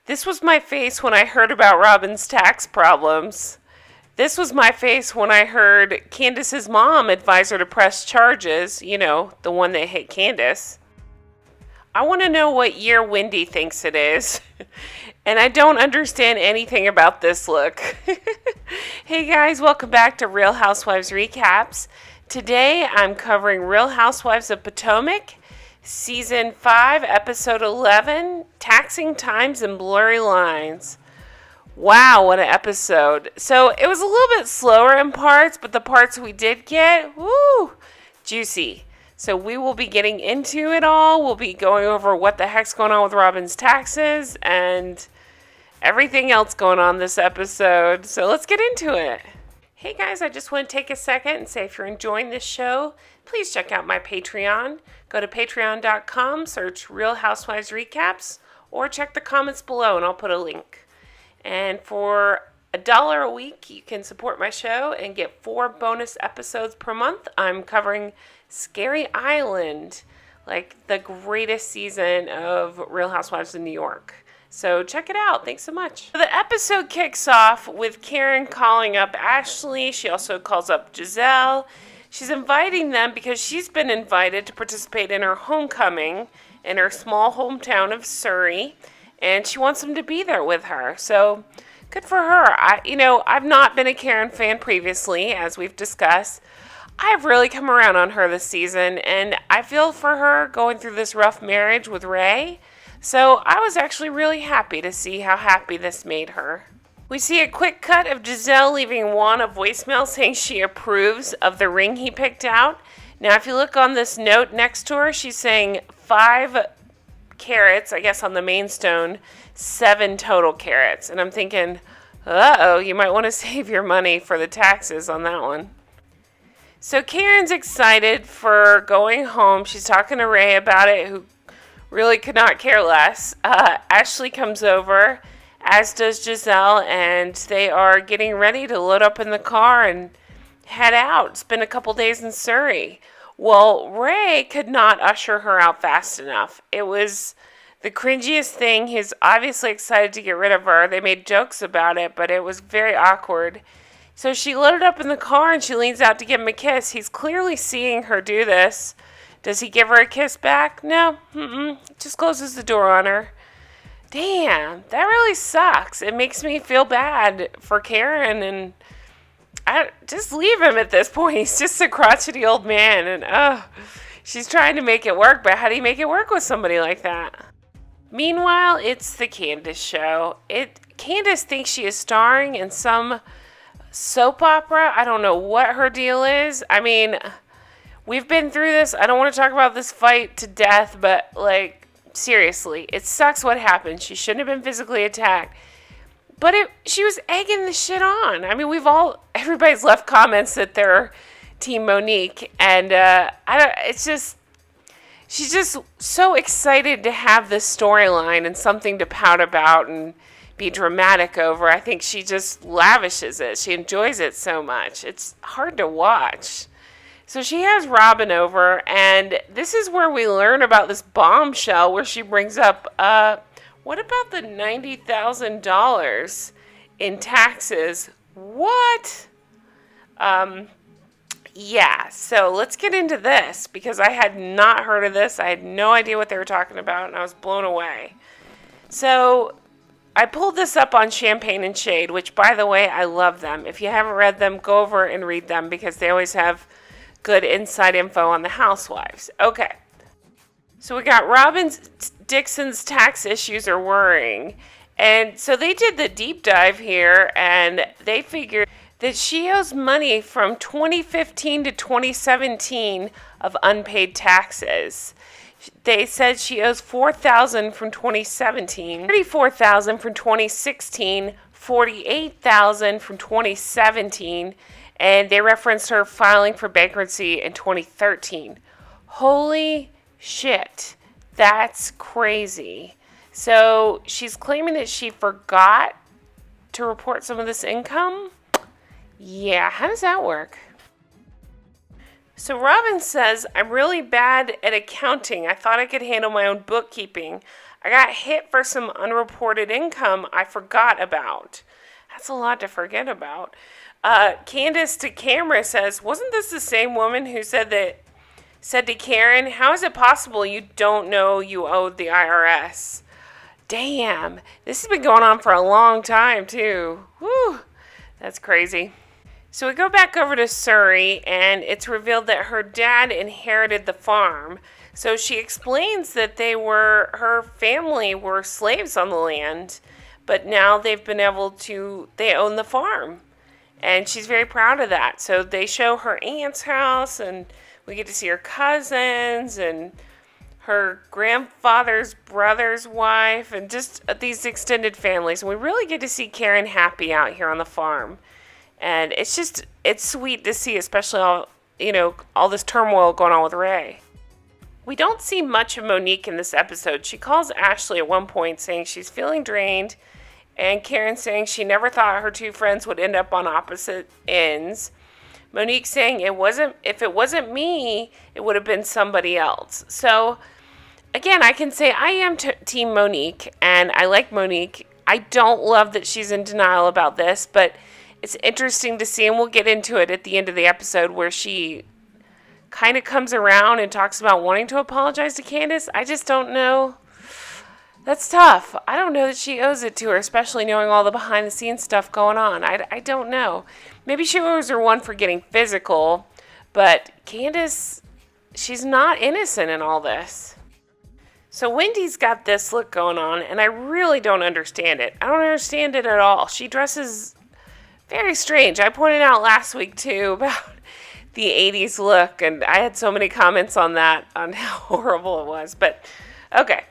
This was my face when I heard about Robyn's tax problems. This was my face when I heard Candiace's mom advise her to press charges, you know, the one that hit Candiace. I want to know what year Wendy thinks it is. And I don't understand anything about this look. Hey guys, welcome back to Real Housewives Recaps. Today I'm covering Real Housewives of Potomac, Season 5, Episode 11, Taxing Times and Blurry Lines. Wow, what an episode. So it was a little bit slower in parts, but the parts we did get, woo, juicy. So we will be getting into it all. We'll be going over what the heck's going on with Robyn's taxes and everything else going on this episode. So let's get into it. Hey guys, I just want to take a second and say if you're enjoying this show, please check out my Patreon. Go to patreon.com, search Real Housewives Recaps, or check the comments below and I'll put a link. And for $1 a week, you can support my show and get 4 bonus episodes per month. I'm covering Scary Island, like the greatest season of Real Housewives of New York. So check it out. Thanks so much. The episode kicks off with Karen calling up Ashley. She also calls up Gizelle. She's inviting them because she's been invited to participate in her homecoming in her small hometown of Surrey. And she wants them to be there with her. So good for her. I've not been a Karen fan previously, as we've discussed. I've really come around on her this season, and I feel for her going through this rough marriage with Ray. So I was actually really happy to see how happy this made her. We see a quick cut of Gizelle leaving Juan a voicemail saying she approves of the ring he picked out. Now, if you look on this note next to her, she's saying 5 carats, I guess on the main stone, 7 total carats. And I'm thinking, uh-oh, you might want to save your money for the taxes on that one. So Karen's excited for going home. She's talking to Ray about it, who really could not care less. Ashley comes over, as does Gizelle, and they are getting ready to load up in the car and head out. Spend a couple days in Surrey. Well, Ray could not usher her out fast enough. It was the cringiest thing. He's obviously excited to get rid of her. They made jokes about it, but it was very awkward. So she loaded up in the car and she leans out to give him a kiss. He's clearly seeing her do this. Does he give her a kiss back? No. Just closes the door on her. Damn, that really sucks. It makes me feel bad for Karen, and I just leave him at this point. He's just a crotchety old man, and she's trying to make it work, but how do you make it work with somebody like that? Meanwhile, it's the Candiace show. Candiace thinks she is starring in some soap opera. I don't know what her deal is. I mean, we've been through this. I don't want to talk about this fight to death, but seriously, it sucks what happened. She shouldn't have been physically attacked. But she was egging the shit on. I mean, everybody's left comments that they're Team Monique, and she's just so excited to have this storyline and something to pout about and be dramatic over. I think she just lavishes it. She enjoys it so much. It's hard to watch. So she has Robyn over, and this is where we learn about this bombshell where she brings up, what about the $90,000 in taxes? What? Yeah, so let's get into this because I had not heard of this. I had no idea what they were talking about, and I was blown away. So I pulled this up on Champagne and Shade, which, by the way, I love them. If you haven't read them, go over and read them because they always have good inside info on the housewives. Okay. So we got Robyn Dixon's tax issues are worrying. And so they did the deep dive here, and they figured that she owes money from 2015 to 2017 of unpaid taxes. They said she owes $4,000 from 2017, $34,000 from 2016, $48,000 from 2017, and they referenced her filing for bankruptcy in 2013. Holy shit, that's crazy. So she's claiming that she forgot to report some of this income? Yeah, how does that work? So Robyn says, I'm really bad at accounting. I thought I could handle my own bookkeeping. I got hit for some unreported income I forgot about. That's a lot to forget about. Candiace to camera says, wasn't this the same woman who said to Karen, how is it possible you don't know you owed the IRS? Damn, this has been going on for a long time, too. Whew, that's crazy. So we go back over to Surrey, and it's revealed that her dad inherited the farm. So she explains that her family were slaves on the land, but now they own the farm. And she's very proud of that. So they show her aunt's house, and we get to see her cousins, and her grandfather's brother's wife, and just these extended families. And we really get to see Karen happy out here on the farm. And it's sweet to see, especially all this turmoil going on with Ray. We don't see much of Monique in this episode. She calls Ashley at one point saying she's feeling drained, and Karen saying she never thought her two friends would end up on opposite ends. Monique saying if it wasn't me, it would have been somebody else. So again, I can say I am team Monique, and I like Monique. I don't love that she's in denial about this, but it's interesting to see, and we'll get into it at the end of the episode, where she kind of comes around and talks about wanting to apologize to Candiace. I just don't know. That's tough. I don't know that she owes it to her, especially knowing all the behind-the-scenes stuff going on. I don't know. Maybe she owes her one for getting physical, but Candiace, she's not innocent in all this. So Wendy's got this look going on, and I really don't understand it. I don't understand it at all. She dresses very strange. I pointed out last week, too, about the 80s look, and I had so many comments on that, on how horrible it was. But, okay.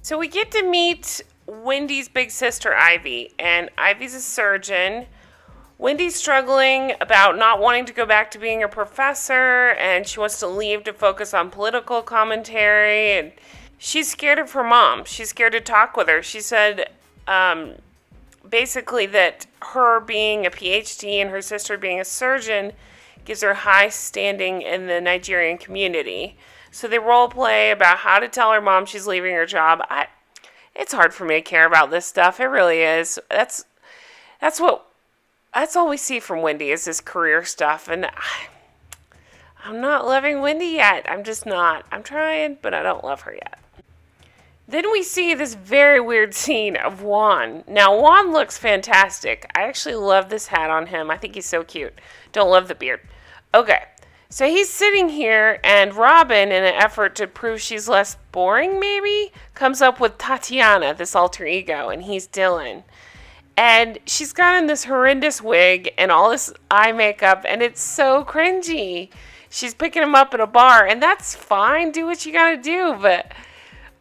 So we get to meet Wendy's big sister, Ivy, and Ivy's a surgeon. Wendy's struggling about not wanting to go back to being a professor, and she wants to leave to focus on political commentary, and she's scared of her mom. She's scared to talk with her. She said, basically that her being a PhD and her sister being a surgeon gives her high standing in the Nigerian community. So they role play about how to tell her mom she's leaving her job. It's hard for me to care about this stuff. It really is. That's all we see from Wendy is this career stuff, and I'm not loving Wendy yet. I'm just not. I'm trying, but I don't love her yet. Then we see this very weird scene of Juan. Now, Juan looks fantastic. I actually love this hat on him. I think he's so cute. Don't love the beard. Okay, so he's sitting here, and Robyn, in an effort to prove she's less boring, maybe, comes up with Tatiana, this alter ego, and he's Dylan. And she's got in this horrendous wig and all this eye makeup, and it's so cringy. She's picking him up at a bar, and that's fine. Do what you gotta do, but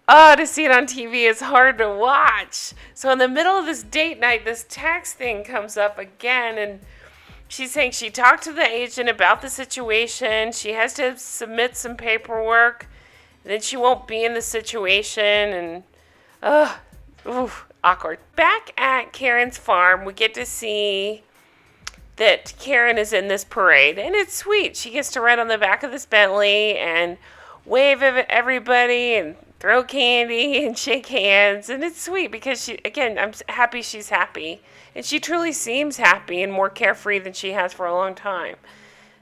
to see it on TV is hard to watch. So in the middle of this date night, this tax thing comes up again, and she's saying she talked to the agent about the situation. She has to submit some paperwork. Then she won't be in the situation, and awkward. Back at Karen's farm, we get to see that Karen is in this parade, and it's sweet. She gets to ride on the back of this Bentley and wave at everybody and throw candy and shake hands, and it's sweet because I'm happy she's happy, and she truly seems happy and more carefree than she has for a long time.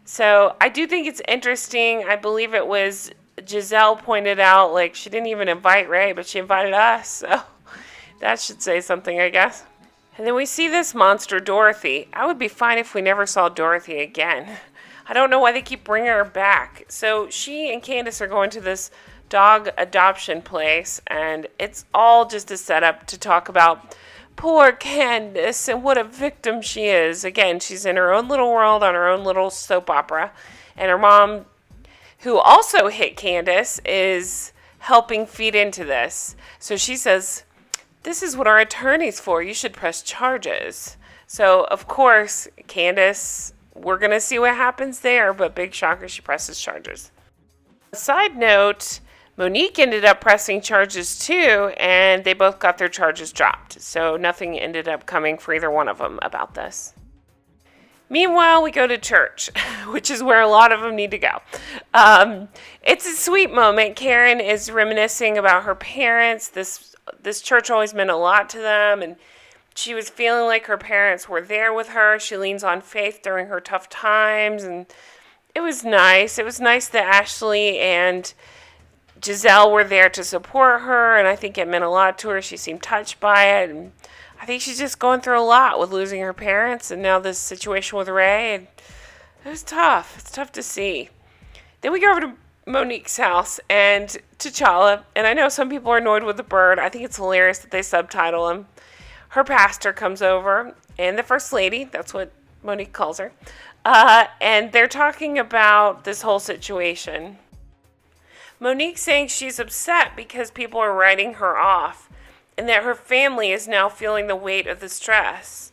So I do think it's interesting. I believe it was Gizelle pointed out, like, she didn't even invite Ray, but she invited us, so that should say something, I guess. And then we see this monster, Dorothy. I would be fine if we never saw Dorothy again. I don't know why they keep bringing her back. So she and Candiace are going to this dog adoption place, and it's all just a setup to talk about poor Candiace and what a victim she is. Again, she's in her own little world on her own little soap opera, and her mom, who also hit Candiace, is helping feed into this. So she says, "This is what our attorney's for. You should press charges." So, of course, Candiace, we're going to see what happens there, but big shocker, she presses charges. Side note, Monique ended up pressing charges too, and they both got their charges dropped. So nothing ended up coming for either one of them about this. Meanwhile, we go to church, which is where a lot of them need to go. It's a sweet moment. Karen is reminiscing about her parents. This church always meant a lot to them, and she was feeling like her parents were there with her. She leans on faith during her tough times, and it was nice. It was nice that Ashley and Gizelle were there to support her, and I think it meant a lot to her. She seemed touched by it, and I think she's just going through a lot with losing her parents and now this situation with Ray. And it was tough. It's tough to see. Then we go over to Monique's house and T'Challa. And I know some people are annoyed with the bird. I think it's hilarious that they subtitle him. Her pastor comes over and the first lady, that's what Monique calls her. And they're talking about this whole situation. Monique's saying she's upset because people are writing her off, and that her family is now feeling the weight of the stress.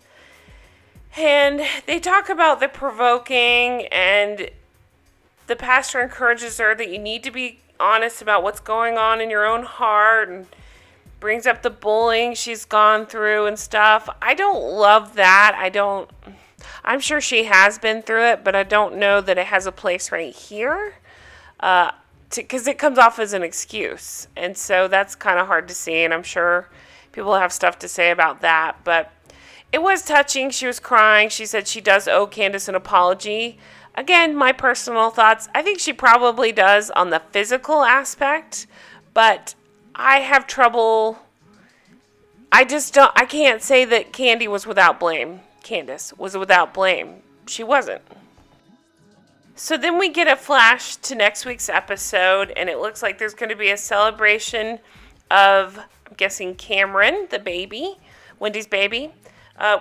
And they talk about the provoking, and the pastor encourages her that you need to be honest about what's going on in your own heart, and brings up the bullying she's gone through and stuff. I don't love that. I'm sure she has been through it, but I don't know that it has a place right here. Because it comes off as an excuse. And so that's kind of hard to see, and I'm sure people have stuff to say about that. But it was touching. She was crying. She said she does owe Candiace an apology. Again, my personal thoughts. I think she probably does on the physical aspect, but I have trouble. I can't say that Candiace was without blame. She wasn't. So then we get a flash to next week's episode, and it looks like there's going to be a celebration of, I'm guessing, Cameron, the baby, Wendy's baby.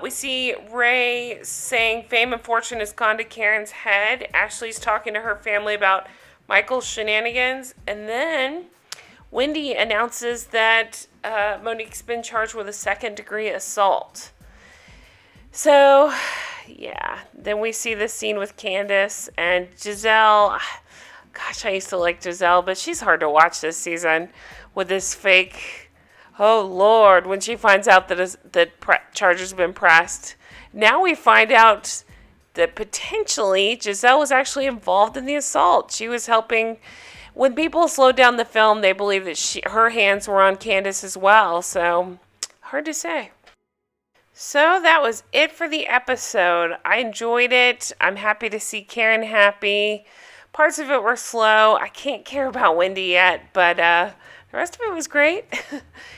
We see Ray saying fame and fortune has gone to Karen's head. Ashley's talking to her family about Michael's shenanigans. And then Wendy announces that Monique's been charged with a second-degree assault. So, yeah. Then we see this scene with Candiace and Gizelle. Gosh, I used to like Gizelle, but she's hard to watch this season with this fake. Oh, Lord, when she finds out that charges have been pressed. Now we find out that potentially Gizelle was actually involved in the assault. She was helping. When people slowed down the film, they believe that her hands were on Candiace as well. So, hard to say. So that was it for the episode. I enjoyed it. I'm happy to see Karen happy. Parts of it were slow. I can't care about Wendy yet, but the rest of it was great.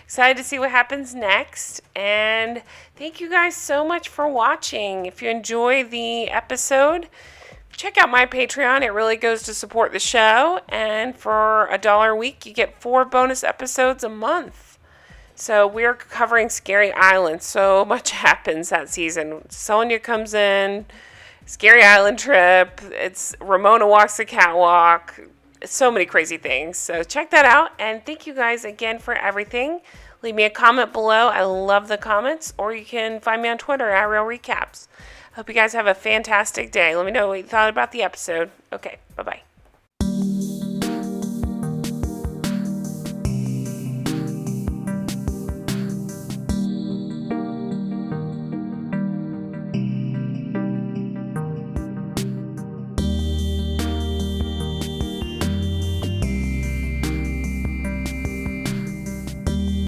Excited to see what happens next. And thank you guys so much for watching. If you enjoy the episode, check out my Patreon. It really goes to support the show. And for $1 a week, you get 4 bonus episodes a month. So we're covering Scary Island. So much happens that season. Sonia comes in, Scary Island trip. It's Ramona walks the catwalk. So many crazy things. So check that out. And thank you guys again for everything. Leave me a comment below. I love the comments. Or you can find me on Twitter at Real Recaps. Hope you guys have a fantastic day. Let me know what you thought about the episode. Okay, bye-bye.